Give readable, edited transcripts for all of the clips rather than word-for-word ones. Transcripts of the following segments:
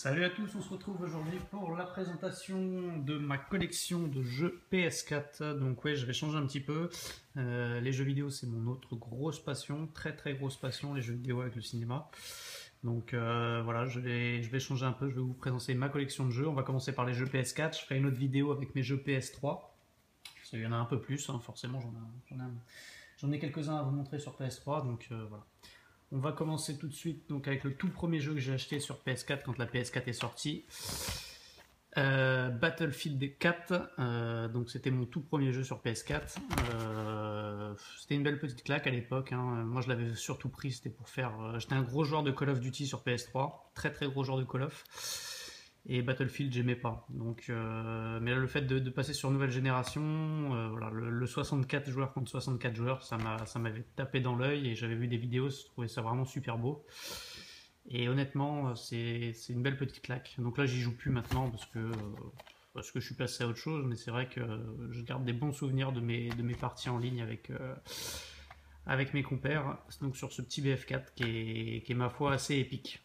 Salut à tous, on se retrouve aujourd'hui pour la présentation de ma collection de jeux PS4. Donc ouais, je vais changer un petit peu. Les jeux vidéo, c'est mon autre grosse passion, très grosse passion, les jeux vidéo avec le cinéma. Donc voilà, je vais changer un peu, je vais vous présenter ma collection de jeux. On va commencer par les jeux PS4, je ferai une autre vidéo avec mes jeux PS3. Il y en a un peu plus, hein, forcément, j'en ai quelques-uns à vous montrer sur PS3, donc voilà. On va commencer tout de suite donc, avec le tout premier jeu que j'ai acheté sur PS4 quand la PS4 est sortie. Battlefield 4, donc c'était mon tout premier jeu sur PS4. C'était une belle petite claque à l'époque, hein. Moi je l'avais surtout pris, c'était pour faire... j'étais un gros joueur de Call of Duty sur PS3, très gros joueur de Call of. Et Battlefield, j'aimais pas. Donc, mais là, le fait de passer sur nouvelle génération, voilà, le 64 joueurs contre 64 joueurs, ça m'avait tapé dans l'œil et j'avais vu des vidéos, je trouvais ça vraiment super beau. Et honnêtement, c'est une belle petite claque. Donc là, j'y joue plus maintenant parce que je suis passé à autre chose, mais c'est vrai que je garde des bons souvenirs de mes parties en ligne avec mes compères. Donc sur ce petit BF4 qui est ma foi assez épique.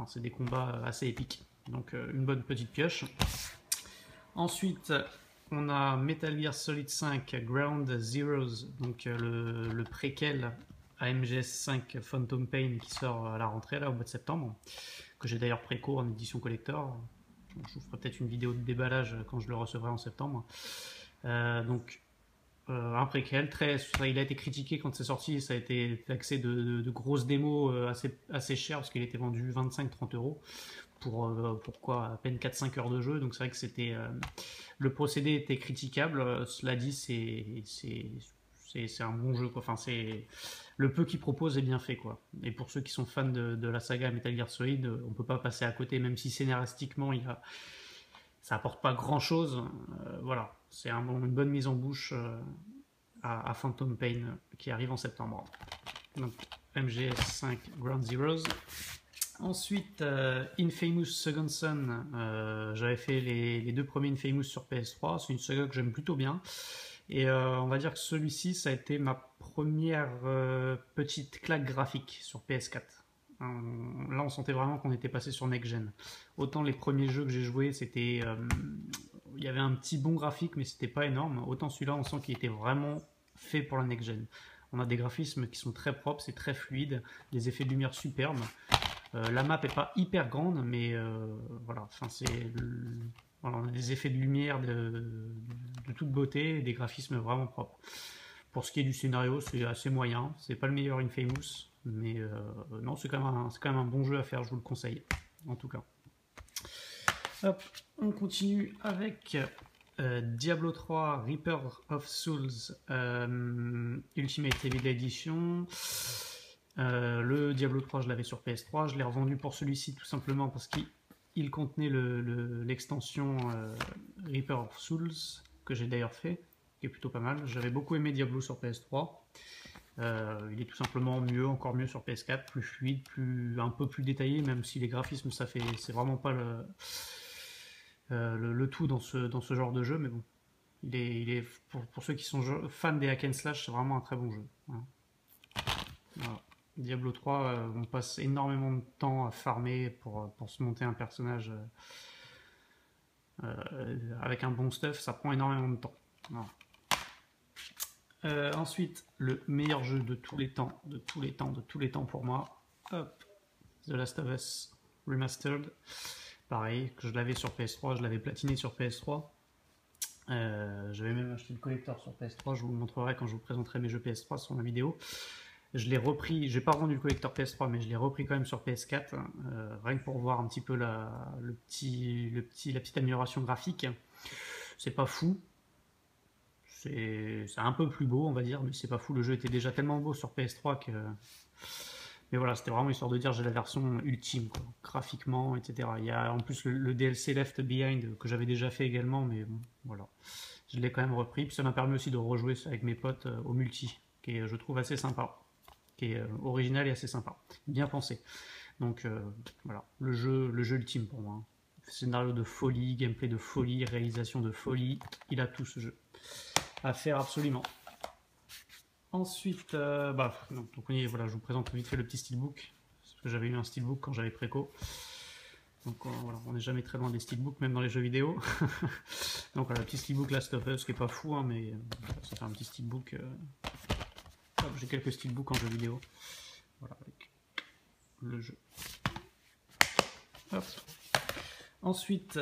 C'est des combats assez épiques. Donc une bonne petite pioche. Ensuite, on a Metal Gear Solid 5 Ground Zeroes, donc le préquel à MGS5 Phantom Pain qui sort à la rentrée là au mois de septembre, que j'ai d'ailleurs préco en édition collector. Je vous ferai peut-être une vidéo de déballage quand je le recevrai en septembre. Donc un préquel, il a été critiqué quand c'est sorti, ça a été taxé de grosses démos assez chères parce qu'il était vendu 25-30 euros pour quoi, à peine 4-5 heures de jeu. Donc c'est vrai que c'était le procédé était critiquable. Cela dit, c'est un bon jeu, quoi. Enfin, le peu qu'il propose est bien fait, quoi. Et pour ceux qui sont fans de la saga Metal Gear Solid, on peut pas passer à côté, même si scénaristiquement ça apporte pas grand chose. Voilà, c'est une bonne mise en bouche à Phantom Pain qui arrive en septembre. Donc MGS5 Ground Zeroes. Ensuite, Infamous Second Son, j'avais fait les deux premiers Infamous sur PS3, c'est une saga que j'aime plutôt bien. Et on va dire que celui-ci, ça a été ma première petite claque graphique sur PS4. Là, on sentait vraiment qu'on était passé sur Next Gen. Autant les premiers jeux que j'ai joués, c'était... il y avait un petit bon graphique, mais c'était pas énorme. Autant celui-là, on sent qu'il était vraiment fait pour la Next Gen. On a des graphismes qui sont très propres, c'est très fluide, des effets de lumière superbes. La map est pas hyper grande, mais voilà, enfin voilà, on a des effets de lumière de toute beauté et des graphismes vraiment propres. Pour ce qui est du scénario, c'est assez moyen, c'est pas le meilleur Infamous, mais non, c'est quand même un bon jeu à faire, je vous le conseille, en tout cas. Hop, on continue avec Diablo 3 Reaper of Souls Ultimate Evil Edition. Le Diablo 3, je l'avais sur PS3, je l'ai revendu pour celui-ci tout simplement parce qu'il contenait l'extension Reaper of Souls, que j'ai d'ailleurs fait, qui est plutôt pas mal. J'avais beaucoup aimé Diablo sur PS3. Il est tout simplement mieux, encore mieux sur PS4, plus fluide, un peu plus détaillé, même si les graphismes, c'est vraiment pas le tout dans ce genre de jeu, mais bon. Pour ceux qui sont fans des hack and slash, c'est vraiment un très bon jeu. Voilà. Diablo 3, on passe énormément de temps à farmer pour se monter un personnage avec un bon stuff, ça prend énormément de temps. Voilà. Ensuite, le meilleur jeu de tous les temps pour moi, hop, The Last of Us Remastered. Pareil, que je l'avais sur PS3, je l'avais platiné sur PS3. J'avais même acheté le collector sur PS3, je vous le montrerai quand je vous présenterai mes jeux PS3 sur ma vidéo. Je l'ai repris, j'ai pas rendu le collector PS3, mais je l'ai repris quand même sur PS4, rien que pour voir un petit peu la petite amélioration graphique. C'est pas fou, c'est un peu plus beau, on va dire, mais c'est pas fou. Le jeu était déjà tellement beau sur PS3 que... Mais voilà, c'était vraiment histoire de dire j'ai la version ultime, quoi, graphiquement, etc. Il y a en plus le DLC Left Behind que j'avais déjà fait également, mais bon, voilà. Je l'ai quand même repris, puis ça m'a permis aussi de rejouer avec mes potes au multi, qui est, je trouve, assez sympa, qui est original et assez sympa, bien pensé. Donc voilà, le jeu ultime pour moi. Scénario de folie, gameplay de folie, réalisation de folie, il a tout ce jeu à faire absolument. Ensuite, donc voilà, je vous présente vite fait le petit steelbook, parce que j'avais eu un steelbook quand j'avais préco. Donc voilà, on n'est jamais très loin des steelbooks, même dans les jeux vidéo. Donc voilà, le petit steelbook Last of Us, qui est pas fou, hein, mais ça fait un petit steelbook. J'ai quelques steelbooks en jeu vidéo. Voilà, avec le jeu. Hop. Ensuite,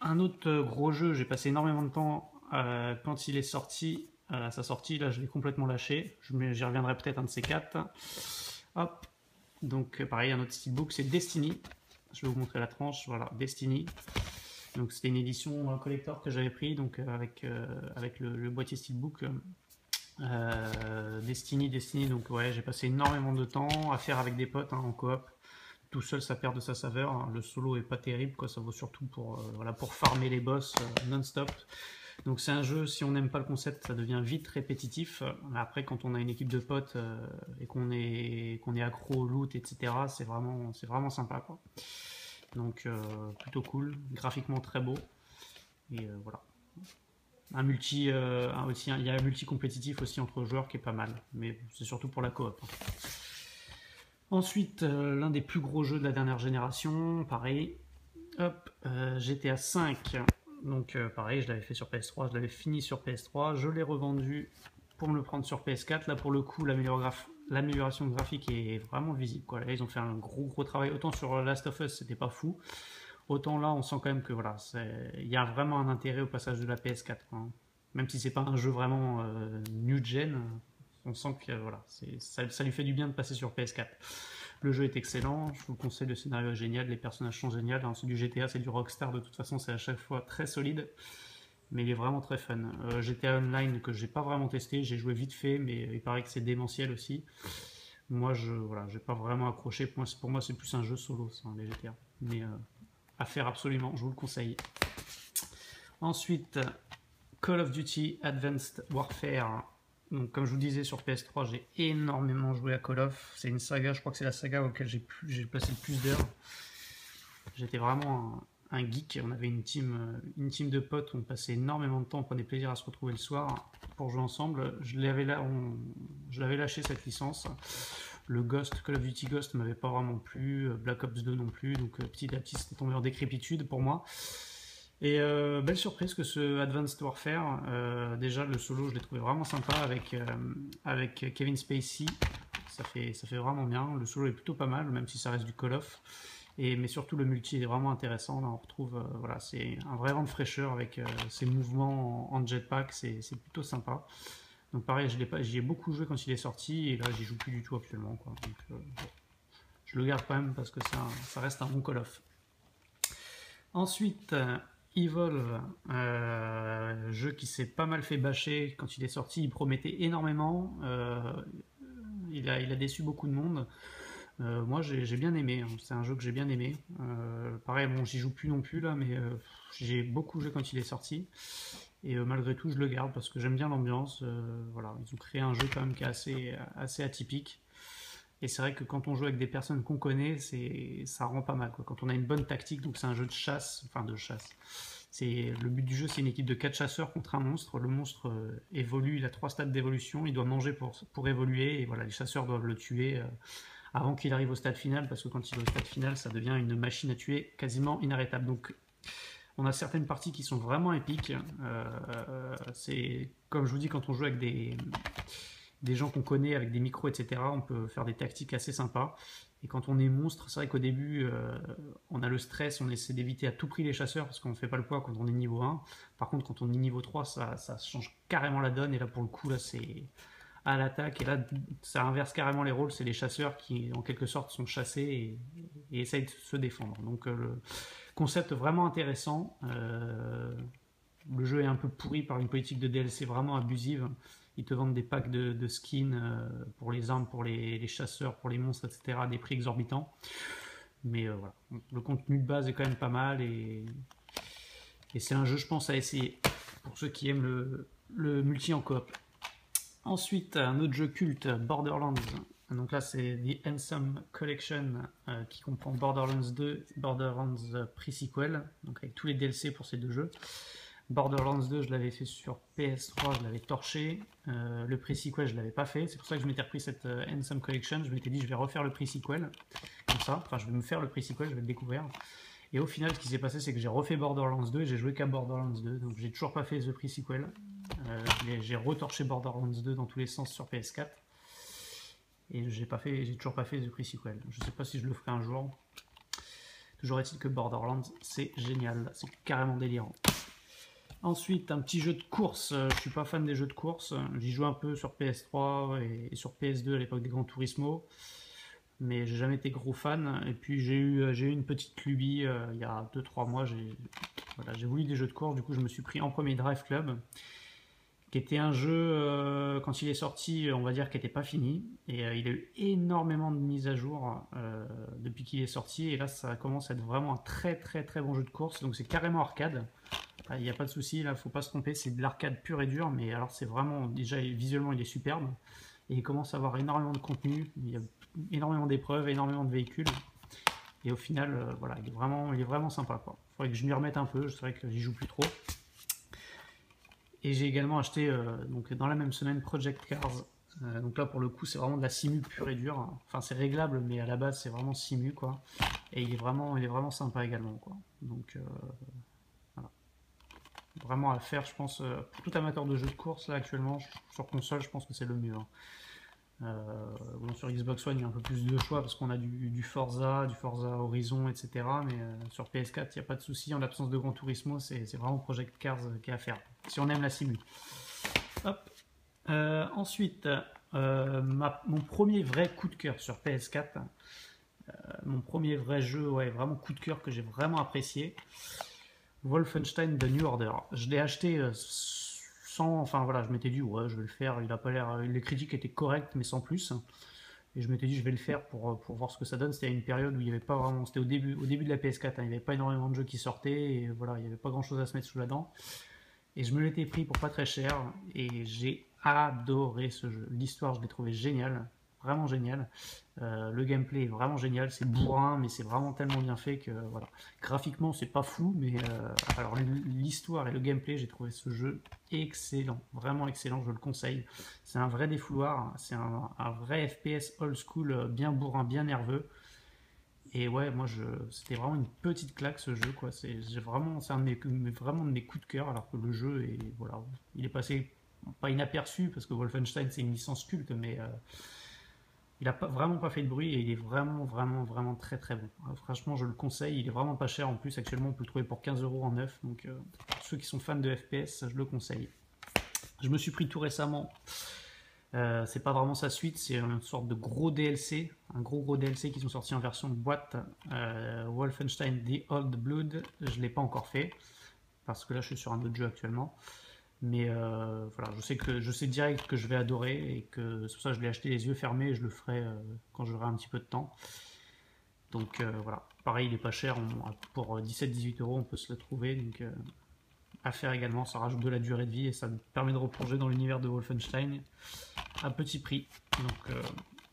un autre gros jeu, j'ai passé énormément de temps quand il est sorti. À sa sortie, là je l'ai complètement lâché. J'y reviendrai peut-être un de ces quatre. Hop. Donc pareil, un autre steelbook, c'est Destiny. Je vais vous montrer la tranche, voilà, Destiny. Donc c'était une édition collector que j'avais pris, donc avec le boîtier steelbook. Destiny, donc ouais, j'ai passé énormément de temps à faire avec des potes, hein, en coop. Tout seul, ça perd de sa saveur, hein. Le solo est pas terrible, quoi. Ça vaut surtout pour, voilà, pour farmer les boss non-stop. Donc c'est un jeu, si on n'aime pas le concept, ça devient vite répétitif. Après, quand on a une équipe de potes et qu'on est accro au loot, etc., c'est vraiment sympa, quoi. Donc plutôt cool, graphiquement très beau. Et voilà. Il y a un multi compétitif aussi entre joueurs qui est pas mal, mais c'est surtout pour la coop. Ensuite, l'un des plus gros jeux de la dernière génération, pareil. Hop, GTA V. Donc pareil, je l'avais fait sur PS3, je l'avais fini sur PS3, je l'ai revendu pour me le prendre sur PS4. Là pour le coup, l'amélioration graphique est vraiment visible, quoi. Là ils ont fait un gros travail. Autant sur Last of Us c'était pas fou, autant là on sent quand même que voilà, il y a vraiment un intérêt au passage de la PS4, quoi. Même si c'est pas un jeu vraiment new gen, on sent que voilà, ça lui fait du bien de passer sur PS4. Le jeu est excellent, je vous le conseille, le scénario est génial, les personnages sont géniaux. Hein, c'est du GTA, c'est du Rockstar, de toute façon c'est à chaque fois très solide, mais il est vraiment très fun. GTA Online que j'ai pas vraiment testé, j'ai joué vite fait, mais il paraît que c'est démentiel aussi. Moi j'ai pas vraiment accroché, pour moi c'est plus un jeu solo, ça, les GTA. Mais à faire absolument, je vous le conseille. Ensuite, Call of Duty Advanced Warfare. Donc, comme je vous disais, sur PS3, j'ai énormément joué à Call of. C'est une saga, je crois que c'est la saga auquel j'ai passé le plus d'heures. J'étais vraiment un geek. On avait une team de potes, on passait énormément de temps, on prenait plaisir à se retrouver le soir pour jouer ensemble. Je l'avais lâché cette licence. Le Call of Duty Ghost m'avait pas vraiment plu, Black Ops 2 non plus, donc petit à petit c'était tombé en décrépitude pour moi. Et belle surprise que ce Advanced Warfare, déjà le solo je l'ai trouvé vraiment sympa avec Kevin Spacey, ça fait vraiment bien, le solo est plutôt pas mal même si ça reste du Call of, mais surtout le multi est vraiment intéressant. Là on retrouve, voilà, c'est un vrai vent de fraîcheur avec ses mouvements en jetpack, c'est plutôt sympa. Donc pareil, j'y ai beaucoup joué quand il est sorti et là j'y joue plus du tout actuellement, quoi. Donc, je le garde quand même parce que ça reste un bon Call of. Ensuite, Evolve, jeu qui s'est pas mal fait bâcher quand il est sorti, il promettait énormément, il a déçu beaucoup de monde. Moi j'ai bien aimé, hein. C'est un jeu que j'ai bien aimé. Pareil, bon, j'y joue plus non plus là, mais j'ai beaucoup joué quand il est sorti. Et malgré tout, je le garde parce que j'aime bien l'ambiance. Voilà, ils ont créé un jeu quand même qui est assez atypique. Et c'est vrai que quand on joue avec des personnes qu'on connaît, ça rend pas mal, quoi. Quand on a une bonne tactique, donc c'est un jeu de chasse, enfin de chasse. Le but du jeu, c'est une équipe de 4 chasseurs contre un monstre. Le monstre évolue, il a 3 stades d'évolution, il doit manger pour évoluer, et voilà, les chasseurs doivent le tuer avant qu'il arrive au stade final, parce que quand il est au stade final, ça devient une machine à tuer quasiment inarrêtable. Donc on a certaines parties qui sont vraiment épiques. C'est comme je vous dis, quand on joue avec des gens qu'on connaît, avec des micros, etc., on peut faire des tactiques assez sympas. Et quand on est monstre, c'est vrai qu'au début, on a le stress, on essaie d'éviter à tout prix les chasseurs, parce qu'on ne fait pas le poids quand on est niveau 1. Par contre, quand on est niveau 3, ça change carrément la donne. Et là, pour le coup, là, c'est à l'attaque. Et là, ça inverse carrément les rôles. C'est les chasseurs qui, en quelque sorte, sont chassés et essayent de se défendre. Donc, le concept vraiment intéressant. Le jeu est un peu pourri par une politique de DLC vraiment abusive. Ils te vendent des packs de skins pour les armes, pour les chasseurs, pour les monstres, etc. à des prix exorbitants. Mais voilà, le contenu de base est quand même pas mal et c'est un jeu, je pense, à essayer pour ceux qui aiment le multi en coop. Ensuite, un autre jeu culte, Borderlands. Donc là, c'est The Handsome Collection qui comprend Borderlands 2, Borderlands Pre-Sequel, donc avec tous les DLC pour ces deux jeux. Borderlands 2, je l'avais fait sur PS3, je l'avais torché. Le pre-sequel, je l'avais pas fait. C'est pour ça que je m'étais repris cette Handsome Collection. Je m'étais dit, je vais refaire le pre-sequel. Comme ça, enfin, je vais me faire le pre-sequel, je vais le découvrir. Et au final, ce qui s'est passé, c'est que j'ai refait Borderlands 2 et j'ai joué qu'à Borderlands 2. Donc j'ai toujours pas fait The Pre-Sequel. J'ai retorché Borderlands 2 dans tous les sens sur PS4. Et j'ai toujours pas fait The Pre-Sequel. Je sais pas si je le ferai un jour. Toujours est-il que Borderlands, c'est génial. C'est carrément délirant. Ensuite, un petit jeu de course. Je suis pas fan des jeux de course. J'y joue un peu sur PS3 et sur PS2 à l'époque des Gran Turismo. Mais j'ai jamais été gros fan. Et puis j'ai eu une petite lubie il y a 2-3 mois. J'ai voulu des jeux de course. Du coup, je me suis pris en premier Drive Club, qui était un jeu, quand il est sorti, on va dire qu'il n'était pas fini. Et il a eu énormément de mises à jour depuis qu'il est sorti. Et là, ça commence à être vraiment un très très très bon jeu de course. Donc c'est carrément arcade. Il n'y a pas de souci, là, faut pas se tromper, c'est de l'arcade pur et dur. Mais alors c'est vraiment, déjà visuellement, il est superbe. Et il commence à avoir énormément de contenu. Il y a énormément d'épreuves, énormément de véhicules. Et au final, voilà, il est vraiment sympa, quoi. Faudrait que je m'y remette un peu. C'est vrai que j'y joue plus trop. Et j'ai également acheté, donc dans la même semaine, Project Cars. Donc là, pour le coup, c'est vraiment de la simu pure et dure. Enfin, c'est réglable, mais à la base, c'est vraiment simu, quoi. Et il est vraiment sympa également, quoi. Donc, voilà. Vraiment à faire, je pense, pour tout amateur de jeux de course, là, actuellement, sur console, je pense que c'est le mieux. Hein. Bon, sur Xbox One, il y a un peu plus de choix parce qu'on a du Forza Horizon, etc. Mais sur PS4, il n'y a pas de souci. En l'absence de Gran Turismo, c'est vraiment Project Cars qui est à faire. Si on aime la simu. Hop. Ensuite, mon premier vrai coup de cœur sur PS4. Mon premier vrai jeu, ouais, vraiment coup de cœur que j'ai vraiment apprécié. Wolfenstein The New Order. Je l'ai acheté enfin voilà, je m'étais dit ouais, je vais le faire. Il a pas l'air, les critiques étaient correctes, mais sans plus. Et je m'étais dit je vais le faire pour voir ce que ça donne. C'était à une période où il n'y avait pas vraiment, c'était au début de la PS4. Hein, il n'y avait pas énormément de jeux qui sortaient et voilà, il n'y avait pas grand chose à se mettre sous la dent. Et je me l'étais pris pour pas très cher et j'ai adoré ce jeu. L'histoire, je l'ai trouvé géniale, vraiment géniale. Le gameplay est vraiment génial, c'est bourrin, mais c'est vraiment tellement bien fait que voilà. Graphiquement, c'est pas fou, mais alors l'histoire et le gameplay, j'ai trouvé ce jeu excellent, vraiment excellent. Je le conseille. C'est un vrai défouloir, c'est un vrai FPS old school, bien bourrin, bien nerveux. Et ouais, moi, c'était vraiment une petite claque ce jeu, quoi. C'est un vraiment de mes coups de cœur, alors que le jeu est, voilà, il est passé pas inaperçu parce que Wolfenstein c'est une licence culte, mais il a vraiment pas fait de bruit et il est vraiment très très bon. Franchement, je le conseille. Il est vraiment pas cher en plus. Actuellement, on peut le trouver pour 15 € en neuf. Donc, pour ceux qui sont fans de FPS, je le conseille. Je me suis pris tout récemment. C'est pas vraiment sa suite, c'est une sorte de gros DLC, un gros DLC qui sont sortis en version boîte. Wolfenstein The Old Blood, je l'ai pas encore fait parce que là je suis sur un autre jeu actuellement. Mais voilà, je sais direct que je vais adorer et que c'est pour ça que je l'ai acheté les yeux fermés et je le ferai quand j'aurai un petit peu de temps. Donc voilà, pareil, il est pas cher, pour 17-18 € on peut se le trouver. Donc à faire également, ça rajoute de la durée de vie et ça me permet de replonger dans l'univers de Wolfenstein à petit prix. Donc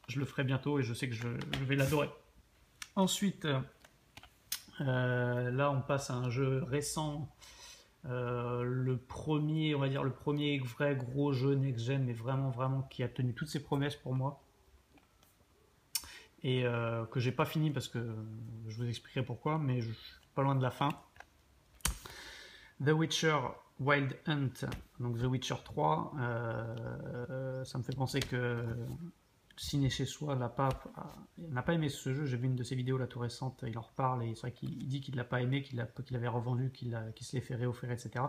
je le ferai bientôt et je sais que je vais l'adorer. Ensuite, là on passe à un jeu récent, le premier, on va dire le premier vrai gros jeu next-gen, mais vraiment qui a tenu toutes ses promesses pour moi. Et que j'ai pas fini parce que je vous expliquerai pourquoi, mais je suis pas loin de la fin. The Witcher Wild Hunt, donc The Witcher 3, ça me fait penser que Ciné chez soi n'a pas aimé ce jeu. J'ai vu une de ses vidéos là tout récente, il en reparle et c'est vrai qu'il dit qu'il l'a pas aimé, qu'il avait revendu, qu'il se l'est fait réoffrir, etc.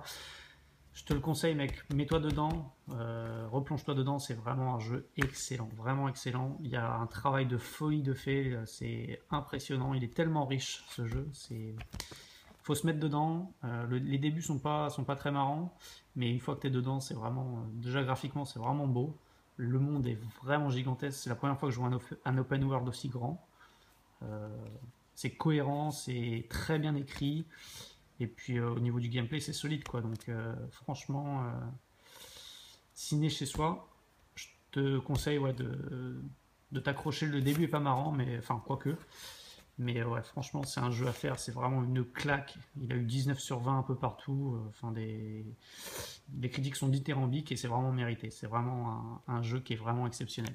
Je te le conseille, mec, mets-toi dedans, replonge-toi dedans, c'est vraiment un jeu excellent, vraiment excellent. Il y a un travail de folie de fait, c'est impressionnant, il est tellement riche ce jeu, faut se mettre dedans. Les débuts sont pas très marrants, mais une fois que tu es dedans, c'est vraiment, déjà graphiquement, c'est vraiment beau. Le monde est vraiment gigantesque. C'est la première fois que je vois un open world aussi grand. C'est cohérent, c'est très bien écrit. Et puis au niveau du gameplay, c'est solide, quoi. Donc franchement, ciné chez soi, je te conseille ouais, de t'accrocher. Le début est pas marrant, mais enfin, quoique. Mais ouais, franchement, c'est un jeu à faire, c'est vraiment une claque. Il a eu 19 sur 20 un peu partout. Enfin, les critiques sont dithyrambiques et c'est vraiment mérité. C'est vraiment un jeu qui est vraiment exceptionnel.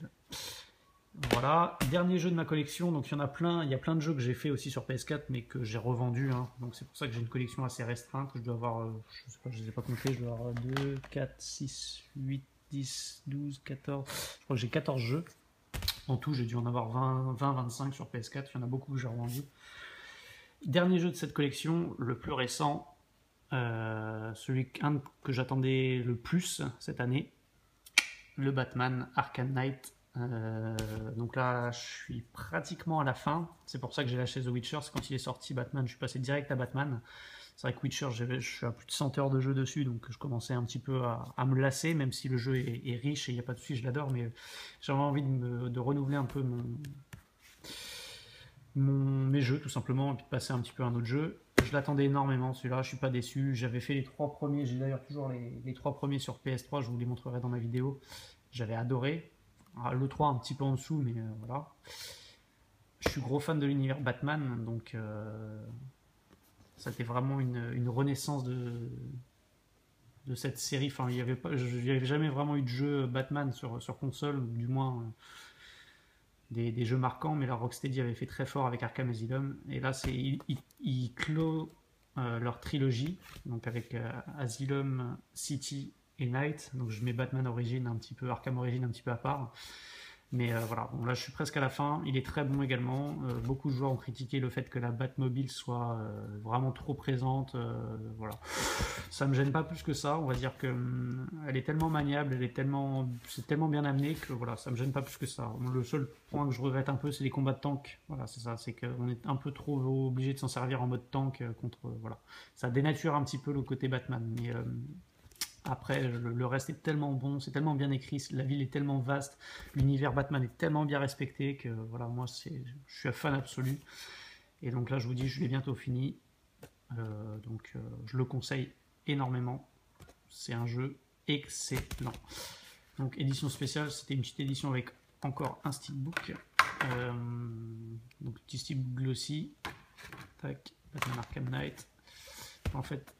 Voilà, dernier jeu de ma collection, donc il y en a plein, il y a plein de jeux que j'ai fait aussi sur PS4 mais que j'ai revendu, hein. Donc c'est pour ça que j'ai une collection assez restreinte, je dois avoir, je sais pas, je les ai pas comptés, je dois avoir 2, 4, 6, 8, 10, 12, 14, je crois que j'ai 14 jeux. En tout, j'ai dû en avoir 20, 25 sur PS4, il y en a beaucoup que j'ai revendu. Dernier jeu de cette collection, le plus récent, un que j'attendais le plus cette année, le Batman Arkham Knight. Donc là, je suis pratiquement à la fin. C'est pour ça que j'ai lâché The Witcher. C'est quand il est sorti Batman, je suis passé direct à Batman. C'est vrai que Witcher, je suis à plus de 100 heures de jeu dessus, donc je commençais un petit peu à me lasser, même si le jeu est riche et il n'y a pas de souci, je l'adore, mais j'avais envie de renouveler un peu mes jeux, tout simplement, et puis de passer un petit peu à un autre jeu. Je l'attendais énormément, celui-là, je suis pas déçu. J'avais fait les 3 premiers, j'ai d'ailleurs toujours les 3 premiers sur PS3, je vous les montrerai dans ma vidéo. J'avais adoré. Le 3 un petit peu en dessous, mais voilà. Je suis gros fan de l'univers Batman, donc ça a été vraiment une renaissance de cette série. Enfin, il n'y avait jamais vraiment eu de jeu Batman sur console, ou du moins des jeux marquants, mais la Rocksteady avait fait très fort avec Arkham Asylum. Et là, ils clôt leur trilogie, donc avec Asylum, City et Night. Donc je mets Batman Origins un petit peu, Arkham Origins un petit peu à part. Mais voilà, bon, là je suis presque à la fin. Il est très bon également. Beaucoup de joueurs ont critiqué le fait que la Batmobile soit vraiment trop présente. Voilà, ça me gêne pas plus que ça. On va dire que elle est tellement maniable, c'est tellement bien amené que voilà, ça me gêne pas plus que ça. Le seul point que je regrette un peu, c'est les combats de tank. Voilà, c'est ça, c'est qu'on est un peu trop obligé de s'en servir en mode tank contre. Voilà, ça dénature un petit peu le côté Batman. Mais après, le reste est tellement bon, c'est tellement bien écrit, la ville est tellement vaste, l'univers Batman est tellement bien respecté que voilà, moi je suis un fan absolu. Et donc là, je vous dis, je l'ai bientôt fini. Je le conseille énormément. C'est un jeu excellent. Donc édition spéciale, c'était une petite édition avec encore un steelbook. Donc petit steelbook glossy. Tac, Batman Arkham Knight. En fait,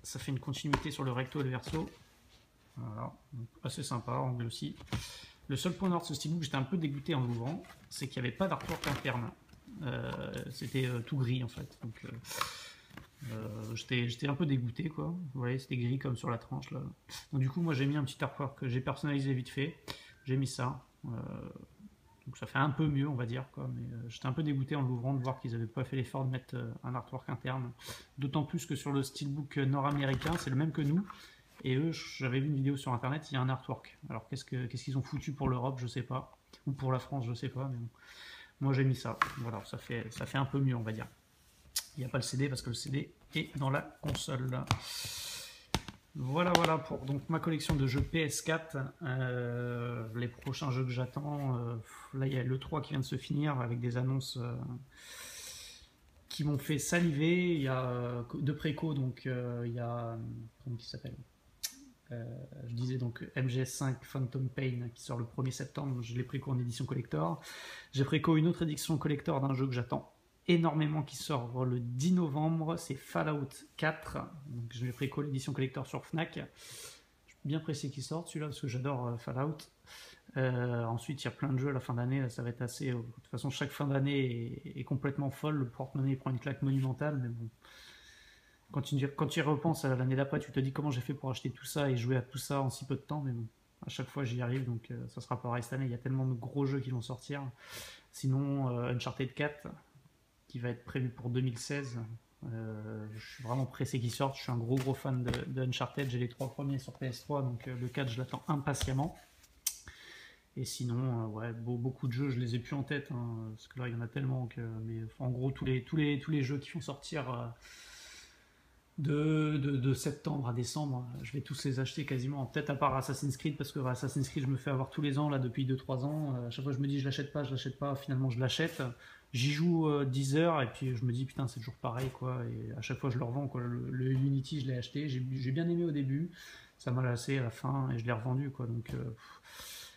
ça fait une continuité sur le recto et le verso. Voilà, donc assez sympa en glossy. Le seul point noir de ce steelbook, j'étais un peu dégoûté en l'ouvrant, c'est qu'il n'y avait pas d'artwork interne. C'était tout gris en fait. Donc j'étais un peu dégoûté quoi. Vous voyez, c'était gris comme sur la tranche là. Donc du coup, moi j'ai mis un petit artwork que j'ai personnalisé vite fait. J'ai mis ça. Donc ça fait un peu mieux, on va dire, quoi. Mais j'étais un peu dégoûté en l'ouvrant de voir qu'ils n'avaient pas fait l'effort de mettre un artwork interne. D'autant plus que sur le steelbook nord-américain, c'est le même que nous. Et eux, j'avais vu une vidéo sur internet, il y a un artwork. Alors qu'est-ce qu'ils ont foutu pour l'Europe, je sais pas. Ou pour la France, je sais pas. Mais bon. Moi j'ai mis ça. Voilà, ça fait un peu mieux, on va dire. Il n'y a pas le CD parce que le CD est dans la console. Voilà pour donc ma collection de jeux PS4. Les prochains jeux que j'attends, là il y a le 3 qui vient de se finir avec des annonces qui m'ont fait saliver. Il y a de préco, donc il y a comment il s'appelle, je disais donc MGS5 Phantom Pain qui sort le 1er septembre. Je l'ai préco en édition collector. J'ai préco une autre édition collector d'un jeu que j'attends énormément qui sort le 10 novembre, c'est Fallout 4. Donc je vais préco l'édition collector sur Fnac. Je suis bien pressé qu'il sorte celui-là parce que j'adore Fallout. Ensuite, il y a plein de jeux à la fin d'année, là, ça va être assez. De toute façon, chaque fin d'année est complètement folle. Le porte-monnaie prend une claque monumentale, mais bon. Quand tu y repenses à l'année d'après, tu te dis comment j'ai fait pour acheter tout ça et jouer à tout ça en si peu de temps, mais bon, à chaque fois j'y arrive, donc ça sera pareil cette année. Il y a tellement de gros jeux qui vont sortir. Sinon, Uncharted 4 qui va être prévu pour 2016. Je suis vraiment pressé qu'il sorte. Je suis un gros fan de Uncharted. J'ai les 3 premiers sur PS3, donc le 4 je l'attends impatiemment. Et sinon, ouais, beaucoup de jeux, je les ai plus en tête, hein, parce que là il y en a tellement que. Mais en gros, tous les jeux qui vont sortir de septembre à décembre, je vais tous les acheter quasiment. Peut-être à part Assassin's Creed, parce que Assassin's Creed je me fais avoir tous les ans là depuis 2-3 ans. À chaque fois je me dis je l'achète pas, finalement je l'achète. J'y joue 10 heures et puis je me dis putain c'est toujours pareil quoi. Et à chaque fois je le revends quoi. Le Unity je l'ai acheté, j'ai bien aimé au début, ça m'a lassé à la fin et je l'ai revendu quoi. Donc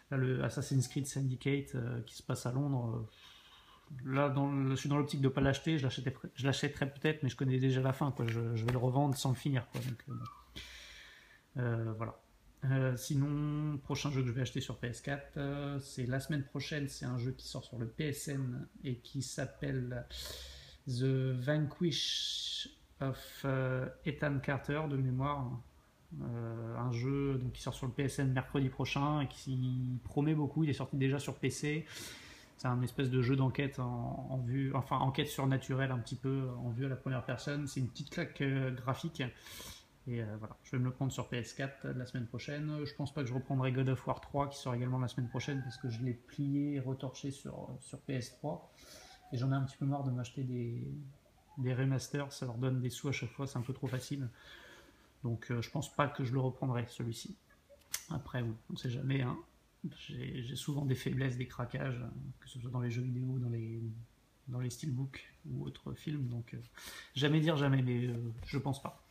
là le Assassin's Creed Syndicate qui se passe à Londres. Là, je suis dans l'optique de ne pas l'acheter, je l'achèterai peut-être, mais je connais déjà la fin, quoi. Je vais le revendre sans le finir, quoi. Donc, voilà. Sinon, prochain jeu que je vais acheter sur PS4, c'est la semaine prochaine, c'est un jeu qui sort sur le PSN et qui s'appelle The Vanquish of Ethan Carter de mémoire. Un jeu donc, qui sort sur le PSN mercredi prochain et qui promet beaucoup. Il est sorti déjà sur PC. C'est un espèce de jeu d'enquête en vue, enfin enquête surnaturelle un petit peu en vue à la première personne. C'est une petite claque graphique. Et voilà, je vais me le prendre sur PS4 la semaine prochaine. Je pense pas que je reprendrai God of War 3 qui sort également la semaine prochaine parce que je l'ai plié et retorché sur PS3. Et j'en ai un petit peu marre de m'acheter des remasters, ça leur donne des sous à chaque fois, c'est un peu trop facile. Donc je pense pas que je le reprendrai celui-ci. Après, bon, on sait jamais. Hein. J'ai souvent des faiblesses, des craquages, que ce soit dans les jeux vidéo, dans les steelbooks ou autres films. Donc jamais dire jamais, mais je pense pas.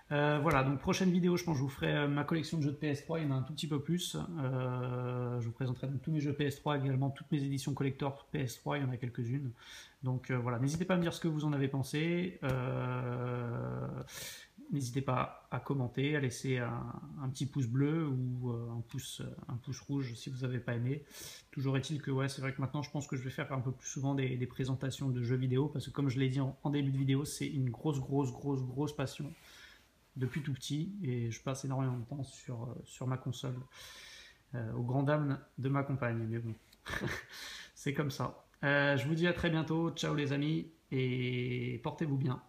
Voilà, donc prochaine vidéo, je pense que je vous ferai ma collection de jeux de PS3, il y en a un tout petit peu plus. Je vous présenterai donc tous mes jeux PS3, également toutes mes éditions collector PS3, il y en a quelques-unes. Donc voilà, n'hésitez pas à me dire ce que vous en avez pensé. N'hésitez pas à commenter, à laisser un petit pouce bleu ou un pouce rouge si vous n'avez pas aimé. Toujours est-il que ouais, c'est vrai que maintenant je pense que je vais faire un peu plus souvent des présentations de jeux vidéo parce que comme je l'ai dit en début de vidéo, c'est une grosse passion depuis tout petit et je passe énormément de temps sur ma console au grand dam de ma compagne, mais bon c'est comme ça. Je vous dis à très bientôt, ciao les amis et portez-vous bien.